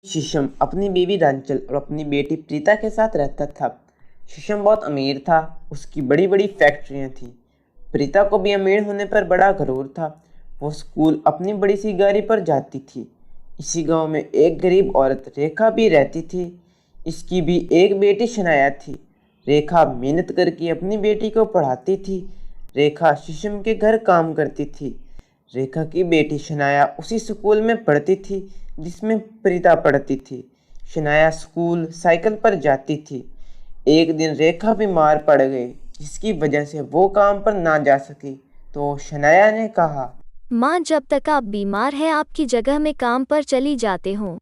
शीशम अपनी बीवी रांचल और अपनी बेटी प्रीता के साथ रहता था। शीशम बहुत अमीर था, उसकी बड़ी बड़ी फैक्ट्रियां थीं। प्रीता को भी अमीर होने पर बड़ा गरूर था। वो स्कूल अपनी बड़ी सी गाड़ी पर जाती थी। इसी गांव में एक गरीब औरत रेखा भी रहती थी। इसकी भी एक बेटी शनाया थी। रेखा मेहनत करके अपनी बेटी को पढ़ाती थी। रेखा शीशम के घर काम करती थी। रेखा की बेटी शनाया उसी स्कूल में पढ़ती थी जिसमें प्रीता पढ़ती थी। शनाया स्कूल साइकिल पर जाती थी। एक दिन रेखा बीमार पड़ गई, जिसकी वजह से वो काम पर ना जा सकी। तो शनाया ने कहा, माँ, जब तक आप बीमार हैं आपकी जगह मैं काम पर चली जाती हूँ।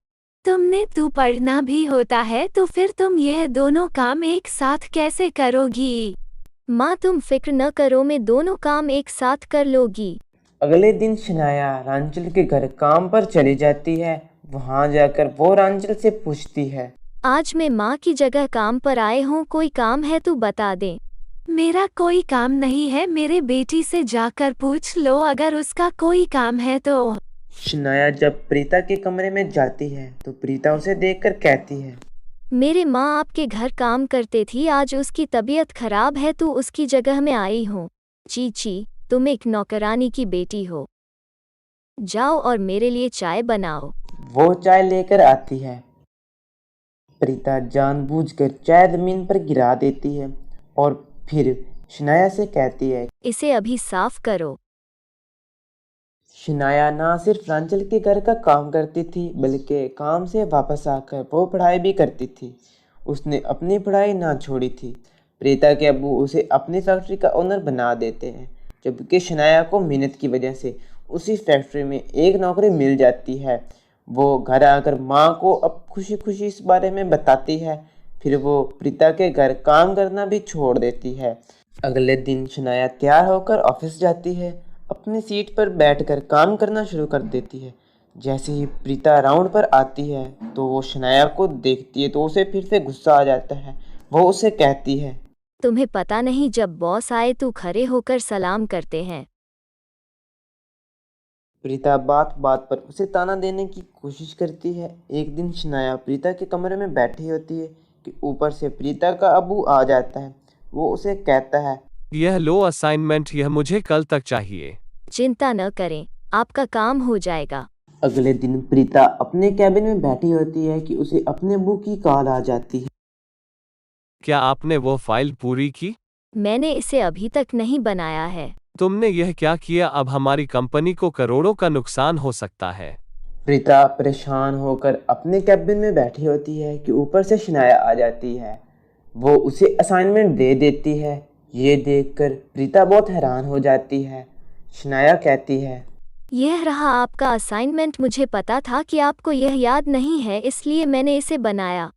तुमने तू पढ़ना भी होता है तो फिर तुम यह दोनों काम एक साथ कैसे करोगी? माँ, तुम फिक्र न करो, मैं दोनों काम एक साथ कर लोगी। अगले दिन शनाया रांचल के घर काम पर चली जाती है। वहां जाकर वो रांचल से पूछती है, आज मैं माँ की जगह काम पर आए हूँ, कोई काम है तो बता दे। मेरा कोई काम नहीं है, मेरे बेटी से जाकर पूछ लो अगर उसका कोई काम है तो। शनाया जब प्रीता के कमरे में जाती है तो प्रीता उसे देखकर कहती है, मेरे माँ आपके घर काम करते थी, आज उसकी तबीयत खराब है तो उसकी जगह में आई हूँ। चीची, तुम एक नौकरानी की बेटी हो। जाओ और मेरे लिए चाय बनाओ। वो चाय लेकर आती है। प्रीता जानबूझकर चाय जमीन पर गिरा देती है और फिर शनाया से कहती है, इसे अभी साफ करो। शनाया ना सिर्फ रांचल के घर का काम करती थी बल्कि काम से वापस आकर वो पढ़ाई भी करती थी। उसने अपनी पढ़ाई ना छोड़ी थी। प्रीता के अब्बू उसे अपनी फैक्ट्री का ओनर बना देते हैं, जबकि शनाया को मेहनत की वजह से उसी फैक्ट्री में एक नौकरी मिल जाती है। वो घर आकर माँ को अब खुशी खुशी इस बारे में बताती है। फिर वो प्रीता के घर काम करना भी छोड़ देती है। अगले दिन शनाया तैयार होकर ऑफिस जाती है। अपनी सीट पर बैठकर काम करना शुरू कर देती है। जैसे ही प्रीता राउंड पर आती है तो वो शनाया को देखती है तो उसे फिर से गुस्सा आ जाता है। वो उसे कहती है, तुम्हें पता नहीं, जब बॉस आए तो खड़े होकर सलाम करते हैं। प्रीता बात बात पर उसे ताना देने की कोशिश करती है। एक दिन शनाया प्रीता के कमरे में बैठी होती है कि ऊपर से प्रीता का अबू आ जाता है। वो उसे कहता है, यह लो असाइनमेंट, यह मुझे कल तक चाहिए। चिंता न करें, आपका काम हो जाएगा। अगले दिन प्रीता अपने कैबिन में बैठी होती है कि उसे अपने अबू की कॉल आ जाती है। क्या आपने वो फाइल पूरी की? मैंने इसे अभी तक नहीं बनाया है। तुमने यह क्या किया? अब हमारी कंपनी को करोड़ों का नुकसान हो सकता है। प्रीता परेशान होकर अपने कैबिन में बैठी होती है कि ऊपर से शनाया आ जाती है। वो उसे असाइनमेंट दे देती है। ये देखकर प्रीता बहुत हैरान हो जाती है। शनाया कहती है, यह रहा आपका असाइनमेंट, मुझे पता था कि आपको यह याद नहीं है इसलिए मैंने इसे बनाया।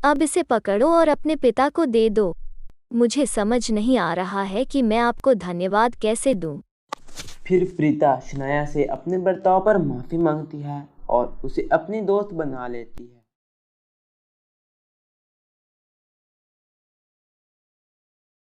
अब इसे पकड़ो और अपने पिता को दे दो। मुझे समझ नहीं आ रहा है कि मैं आपको धन्यवाद कैसे दूं। फिर प्रीता शनाया से अपने बर्ताव पर माफ़ी मांगती है और उसे अपनी दोस्त बना लेती है।